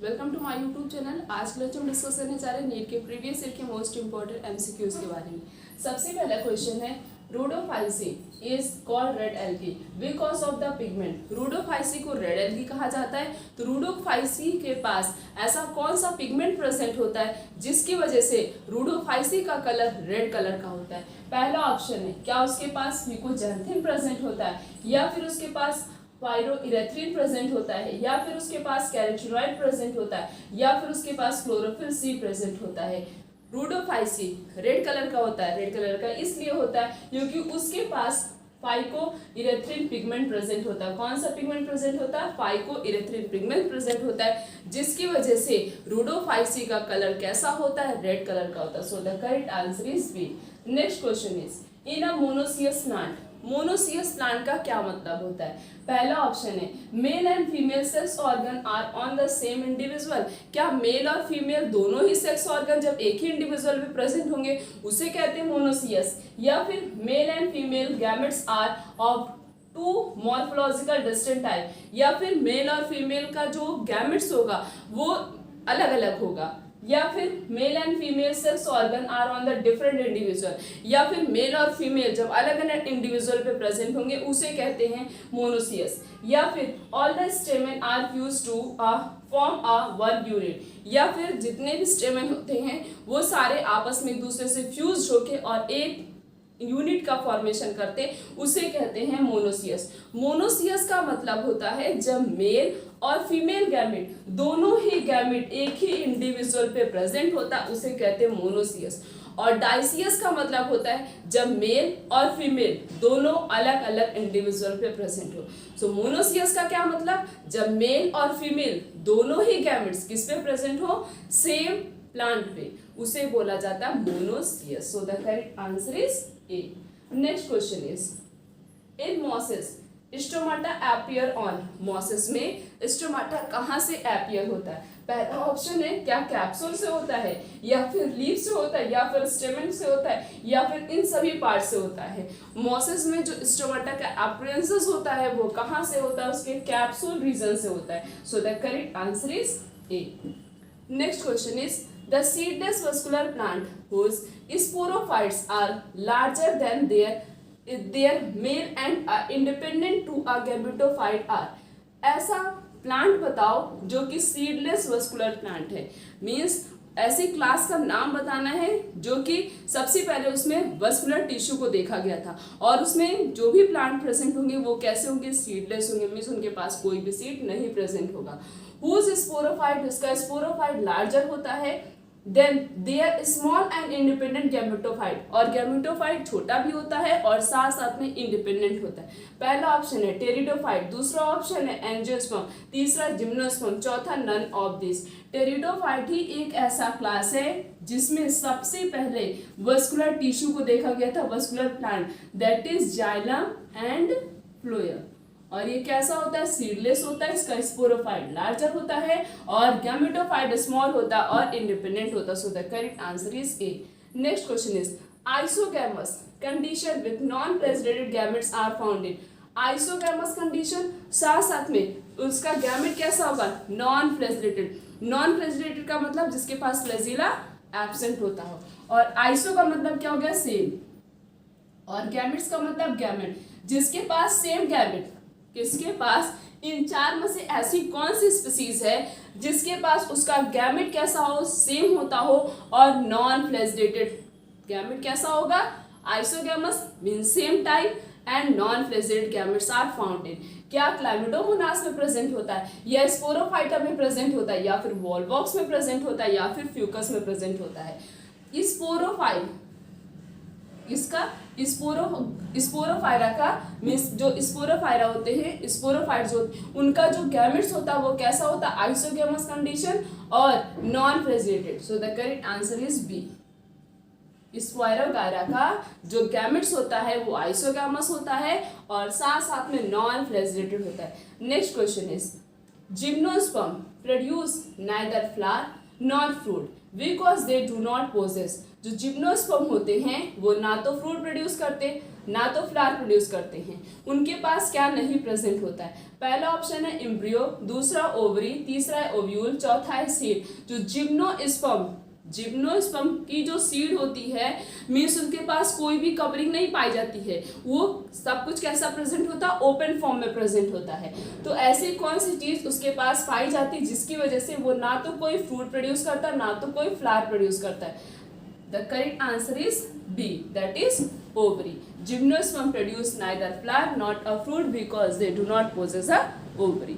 Welcome to my YouTube channel. आज के lecture में डिस्कस करने जा रहे हैं नीट के प्रीवियस ईयर के मोस्ट इंपॉर्टेंट एमसीक्यूज के बारे में। सबसे पहला क्वेश्चन है, rhodophyceae is called red algae because of the pigment. Rhodophyceae को रेड एल्गी कहा जाता है। तो रूडोफाइसी के पास ऐसा कौन सा पिगमेंट प्रेजेंट होता है जिसकी वजह से रूडोफाइसी का कलर रेड कलर का होता है? पहला ऑप्शन है, क्या उसके पास म्यूकोजैंथिन प्रेजेंट होता है, या फिर उसके पास पायरोइरेथ्रिन प्रेजेंट होता है, या फिर उसके पास कैरोटीनॉइड प्रेजेंट होता है, या फिर उसके पास क्लोरोफिल सी प्रेजेंट होता है। रूडोफाइसी रेड कलर का होता है। रेड कलर का इसलिए होता है क्योंकि उसके पास फाइकोइरेथ्रिन पिगमेंट प्रेजेंट होता है। कौन सा पिगमेंट प्रेजेंट होता है? फाइकोइरेथ्रिन पिगमेंट प्रेजेंट होता है, जिसकी वजह से रूडोफाइसी का कलर कैसा होता है? रेड कलर का होता है। So the correct answer is B. Next question is, in a monoecious plant, monoecious plant का क्या मतलब होता है? पहला ऑप्शन है, male and female sex organ are on the same individual. क्या मेल और फीमेल दोनों ही सेक्स ऑर्गन जब एक ही इंडिविजुअल में प्रेजेंट होंगे उसे कहते हैं मोनोसियस। या फिर male and female gametes are of two morphological distinct type, या फिर मेल और फीमेल का जो गैमेट्स होगा वो अलग अलग होगा। या फिर male and female sex organ are on the different individual, या फिर मेल और फीमेल जब अलग अलग इंडिविजुअल पे प्रेजेंट होंगे उसे कहते हैं मोनोसियस। या फिर all the stamen are fuse to form a one unit, या फिर जितने भी स्टेमन होते हैं वो सारे आपस में एक दूसरे से फ्यूज होके और एक यूनिट का फॉर्मेशन करते, उसे कहते हैं मोनोसियस। मोनोसियस का मतलब होता है जब मेल और फीमेल गैमेट दोनों ही गैमेट एक ही इंडिविजुअल पे प्रेजेंट होता है, उसे कहते हैं मोनोसियस। और डाइसियस का मतलब होता है जब मेल और फीमेल दोनों अलग अलग इंडिविजुअल पे प्रेजेंट हो। सो मोनोसियस का क्या मतलब? जब मेल और फीमेल दोनों ही गैमेट्स किस पे प्रेजेंट हो? सेम प्लांट पे, उसे बोला जाता है monoecious. So the correct answer is A. Next question is, in mosses stomata appear on. Mosses में स्टोमाटा कहाँ से एपियर होता है? पहला ऑप्शन है, क्या कैप्सूल से होता है, या फिर लीफ से होता है, या फिर स्टेमन से होता है, या फिर इन सभी पार्ट से होता है। मॉसेस में जो स्टोमाटा का अपीयरेंस होता है वो कहाँ से होता है? उसके कैप्सूल रीजन से होता है। So the correct answer is A. Next question is, the seedless vascular plant whose sporophytes are larger than their male and independent to a gametophyte are। ऐसा प्लांट बताओ जो कि सीडलेस वस्कुलर प्लांट है। Means ऐसी class का नाम बताना है जो कि सबसे पहले उसमें वस्कुलर टिश्यू को देखा गया था, और उसमें जो भी प्लांट प्रेजेंट होंगे वो कैसे होंगे? सीडलेस होंगे। मीन्स उनके पास कोई भी सीड नहीं प्रेजेंट होगा। हुज स्पोरोफाइट, इसका स्पोरोफाइट लार्जर होता है then their small and independent gametophyte, और गैमेटोफाइट छोटा भी होता है और साथ साथ में इंडिपेंडेंट होता है। पहला ऑप्शन है टेरिडोफाइट, दूसरा ऑप्शन है एंजियोस्पर्म, तीसरा जिम्नोस्पर्म, चौथा नन ऑफ दिस। टेरिडोफाइट ही एक ऐसा क्लास है जिसमें सबसे पहले वस्कुलर टिश्यू को देखा गया था, vascular plant, that is xylem and phloem. और ये कैसा होता है? सीडलेस होता है। इसका स्पोरोफाइट लार्जर होता है और गैमेटोफाइट स्मॉल होता है और इंडिपेंडेंट होता है। So the correct answer is A. Next question is, isogamous condition with non flagellated gametes are found in. Isogamous condition साथ साथ में उसका गैमेट कैसा होगा? नॉन प्लेजिडेटेड। नॉन प्लेजिडेटेड का मतलब जिसके पास फ्लैजिला एब्सेंट होता हो, और आइसो का मतलब क्या हो गया? सेम, और गैमेट्स का मतलब गैमेट जिसके पास सेम गैमेट। किसके पास? इन चार में से ऐसी कौन सी स्पीसीज है जिसके पास उसका गैमेट कैसा हो? सेम होता हो और नॉन फ्लैजिडेटेड। गैमेट कैसा होगा? Isogamous means same type and non flagellated gametes are found in. क्या क्लैमिडोमोनास में प्रेजेंट होता है, या स्पोरोफाइटा में प्रेजेंट होता है, या फिर वॉलवॉक्स में प्रेजेंट होता है, या फिर फ्यूकस में प्रेजेंट होता है? स्पोरोफाइट, इसका स्पोरोफायरा का मीन्स जो स्पोरोफायरा होते हैं, स्पोरोफाइट जो उनका जो गैमेट्स होता है वो कैसा होता है? आइसोगैमस कंडीशन और non flagellated. So the correct answer is B. Spirogyra का जो गैमेट्स होता है वो आइसोगैमस होता है और साथ साथ में नॉन प्लेजिडेटेड होता है। Next question is, gymnosperm produce neither flower not fruit because they do not possess. जो जिम्नोस्पर्म होते हैं वो ना तो फ्रूट प्रोड्यूस करते ना तो फ्लावर प्रोड्यूस करते हैं, उनके पास क्या नहीं प्रेजेंट होता है। पहला ऑप्शन है एम्ब्रियो, दूसरा ओवरी, तीसरा है ओव्यूल, चौथा है सीड। जो जिम्नोस्पर्म की जो सीड होती है मीन्स उनके पास कोई भी कवरिंग नहीं पाई जाती है, वो सब कुछ कैसा प्रेजेंट होता है, ओपन फॉर्म में प्रेजेंट होता है। तो ऐसी कौन सी चीज उसके पास पाई जाती है जिसकी वजह से वो ना तो कोई फ्रूट प्रोड्यूस करता ना तो कोई फ्लावर प्रोड्यूस करता है। The correct answer is B, that is ovary. Gymnosperm produce neither flower nor a fruit because they do not possess a ovary.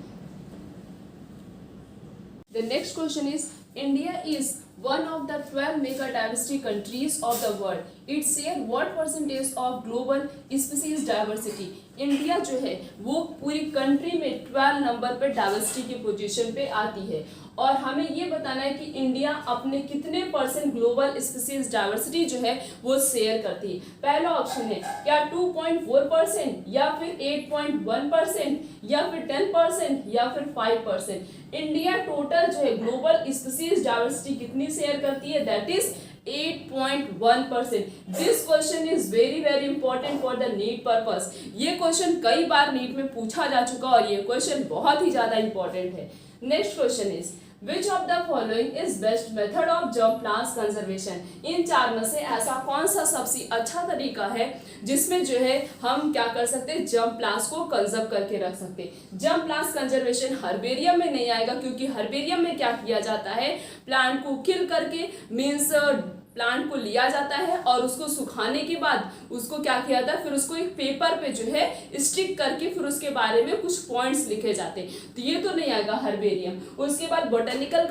The next question is, India is one of the 12 mega diversity countries of the world. It share what percentage of global species diversity? India जो है वो पूरी country में 12 number पे diversity की position पे आती है, और हमें ये बताना है कि इंडिया अपने कितने परसेंट ग्लोबल स्पीसीज डाइवर्सिटी जो है वो शेयर करती है। पहला ऑप्शन है क्या 2.4% या फिर 8.1% या फिर 10% या फिर 5%। इंडिया टोटल जो है ग्लोबल स्पीसीज डाइवर्सिटी कितनी शेयर करती है, that is 8.1%। This question is very very important for the NEET purpose. ये क्वेश्चन कई बार नीट में पूछा जा चुका और ये क्वेश्चन बहुत ही ज्यादा इंपॉर्टेंट है। Next question is Which of the following is best method of germ plants conservation? इन चार में से ऐसा कौन सा सबसे अच्छा तरीका है जिसमें जो है हम क्या कर सकते हैं, जर्म प्लांट्स को कंजर्व करके रख सकते हैं। जर्म प्लांट्स कंजर्वेशन हर्बेरियम में नहीं आएगा, क्योंकि हर्बेरियम में क्या किया जाता है, प्लांट को किल करके मीन्स प्लांट को लिया जाता है और उसको सुखाने के बाद उसको क्या किया जाता है, फिर उसको एक पेपर पे जो है स्टिक करके फिर उसके बारे में कुछ पॉइंट्स लिखे जाते हैं। तो ये तो नहीं आएगा हर्बेरियम। उसके बाद बोटेनिकल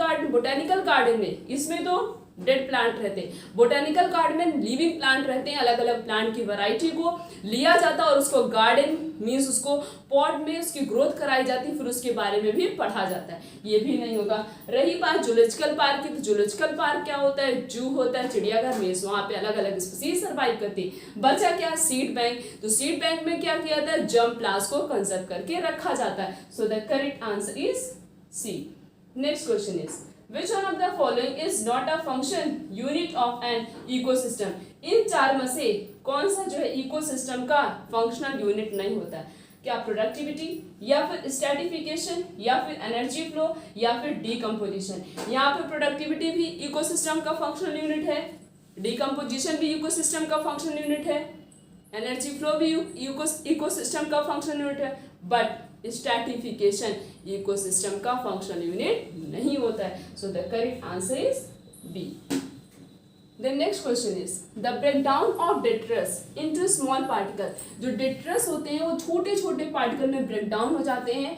गार्डन में इसमें तो डेड प्लांट रहते हैं, बोटेनिकल गार्डन में लिविंग प्लांट रहते हैं। अलग अलग प्लांट की वैरायटी को लिया जाता है और उसको गार्डन मीन्स उसको पॉट में उसकी ग्रोथ कराई जाती है, फिर उसके बारे में भी पढ़ा जाता है। ये भी नहीं होगा। रही बात जूलॉजिकल पार्क की, तो जूलॉजिकल पार्क क्या होता है, जू होता है चिड़ियाघर में, वहाँ पे अलग अलग स्पीसीज सर्वाइव करती है। बचा क्या, सीड बैंक। तो सीड बैंक में क्या किया जाता है, जर्म प्लांट्स को कंजर्व करके रखा जाता है। So the correct answer is C. Next question is Which one of the following is not a function unit of an ecosystem? इन चार में से कौन सा जो है इकोसिस्टम का फंक्शनल यूनिट नहीं होता है? क्या प्रोडक्टिविटी या फिर स्ट्रैटिफिकेशन या फिर एनर्जी फ्लो या फिर डीकम्पोजिशन? यहाँ पे प्रोडक्टिविटी भी इकोसिस्टम का फंक्शनल यूनिट है, डीकम्पोजिशन भी इकोसिस्टम का फंक्शनल यूनिट है, एनर्जी फ्लो भी इकोसिस्टम का फंक्शनल यूनिट है, बट स्ट्रैटिफिकेशन इकोसिस्टम का फंक्शनल यूनिट नहीं होता है। So the correct answer is B. The next question is the breakdown of detritus into small particle. जो डेट्रस होते हैं वो छोटे छोटे पार्टिकल में ब्रेकडाउन हो जाते हैं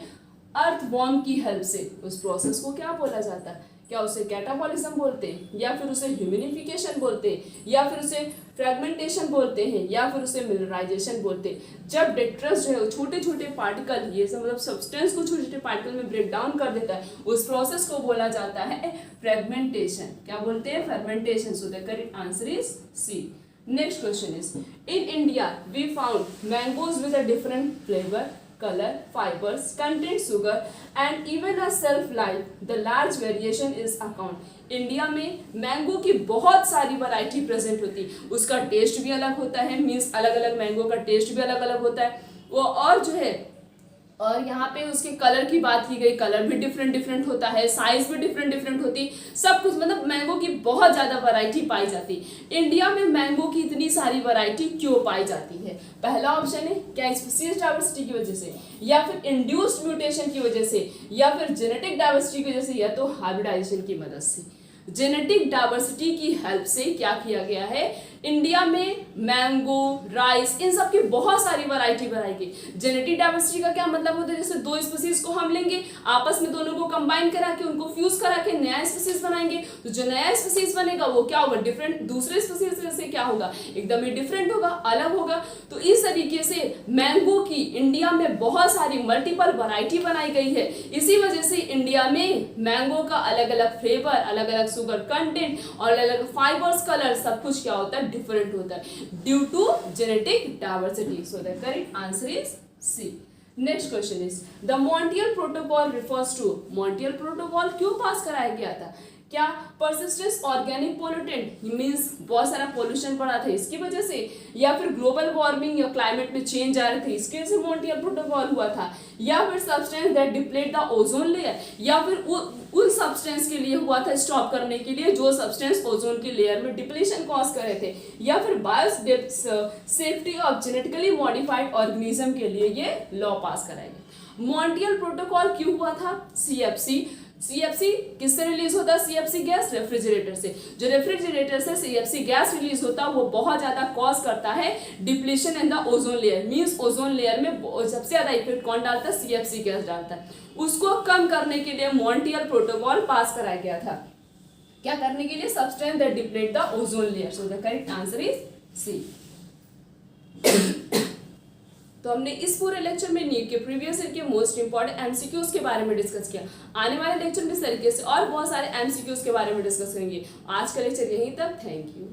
अर्थवॉर्म की हेल्प से। उस प्रोसेस को क्या बोला जाता है? क्या उसे कैटाबॉलिज्म बोलते हैं, या फिर उसे ह्यूमिनिफिकेशन बोलते हैं, या फिर उसे फ्रेगमेंटेशन बोलते हैं, या फिर उसे मिनरलाइजेशन बोलते हैं। जब डेट्रस जो है छोटे छोटे पार्टिकल, ये सब मतलब सब्सटेंस को छोटे छोटे पार्टिकल में ब्रेक डाउन कर देता है, उस प्रोसेस को बोला जाता है फ्रेगमेंटेशन। क्या बोलते हैं? Fragmentation. So the correct answer is C. Next question is in India we found mangoes with a different flavour, color, fibers, content, sugar and even a shelf life. The large variation is account. India में mango की बहुत सारी variety present होती है, उसका test भी अलग होता है, मीन्स अलग अलग मैंगो का टेस्ट भी अलग अलग होता है वो, और जो है और यहाँ पे उसके कलर की बात की गई, कलर भी डिफरेंट डिफरेंट होता है, साइज भी डिफरेंट डिफरेंट होती, सब कुछ मतलब मैंगो की बहुत ज़्यादा वैरायटी पाई जाती है। इंडिया में मैंगो की इतनी सारी वैरायटी क्यों पाई जाती है? पहला ऑप्शन है क्या स्पीशीज डाइवर्सिटी की वजह से, या फिर इंड्यूस्ड म्यूटेशन की वजह से, या फिर जेनेटिक डाइवर्सिटी की वजह से, या तो हाइब्रिडाइजेशन की मदद से। जेनेटिक डाइवर्सिटी की हेल्प से क्या किया गया है, इंडिया में मैंगो, राइस, इन सब की बहुत सारी वैरायटी बनाई गई। जेनेटिक डाइवर्सिटी का क्या मतलब होता है, जैसे दो स्पीसीज को हम लेंगे, आपस में दोनों को कंबाइन करा के उनको फ्यूज करा के नया स्पीसीज बनाएंगे, तो जो नया स्पीसीज बनेगा वो क्या होगा, डिफरेंट, दूसरे स्पीसीज से क्या होगा, एकदम ही डिफरेंट होगा, अलग होगा। तो इस तरीके से मैंगो की इंडिया में बहुत सारी मल्टीपल वैरायटी बनाई गई है। इसी वजह से इंडिया में मैंगो का अलग अलग फ्लेवर, अलग अलग शुगर कंटेंट और अलग अलग फाइबर्स, कलर, सब कुछ क्या होता है, डिफरेंट होता है due to genetic diversity. So the correct answer is C. Next question is the Montreal protocol refers to. Montreal protocol क्यों पास कराया गया था? क्या परसिस्टेंस ऑर्गेनिक पोल्यूटेंट मीन्स बहुत सारा पोल्यूशन पड़ा था इसकी वजह से, या फिर ग्लोबल वार्मिंग या क्लाइमेट में चेंज आ रहे थे इसकी वजह से मॉन्ट्रियल प्रोटोकॉल हुआ था, या फिर substance that deplete the ozone layer, या फिर उन सब्सटेंस के लिए हुआ था स्टॉप करने के लिए जो सब्सटेंस ओजोन की लेयर में डिप्लीशन कॉज कर रहे थे, या फिर bio safety of genetically modified organism के लिए ये लॉ पास कराया गया। मॉन्ट्रियल प्रोटोकॉल क्यों हुआ था? सीएफसी किससे रिलीज होता है? सीएफसी गैस रेफ्रिजरेटर से। जो रेफ्रिजरेटर से सीएफसी गैस रिलीज होता है वो बहुत ज्यादा कॉज करता है depletion in the ozone layer, means ozone layer में सबसे ज्यादा इफेक्ट कौन डालता है? सीएफसी गैस डालता है। उसको कम करने के लिए मॉन्ट्रियल प्रोटोकॉल पास कराया गया था। क्या करने के लिए? Substance that deplete the ozone layer. So the correct answer is C. तो हमने इस पूरे लेक्चर में नीट के प्रीवियस ईयर के मोस्ट इंपॉर्टेंट एमसीक्यूज के बारे में डिस्कस किया। आने वाले लेक्चर में इस तरीके से और बहुत सारे एमसीक्यूज के बारे में डिस्कस करेंगे। आज का लेक्चर यहीं तक। Thank you.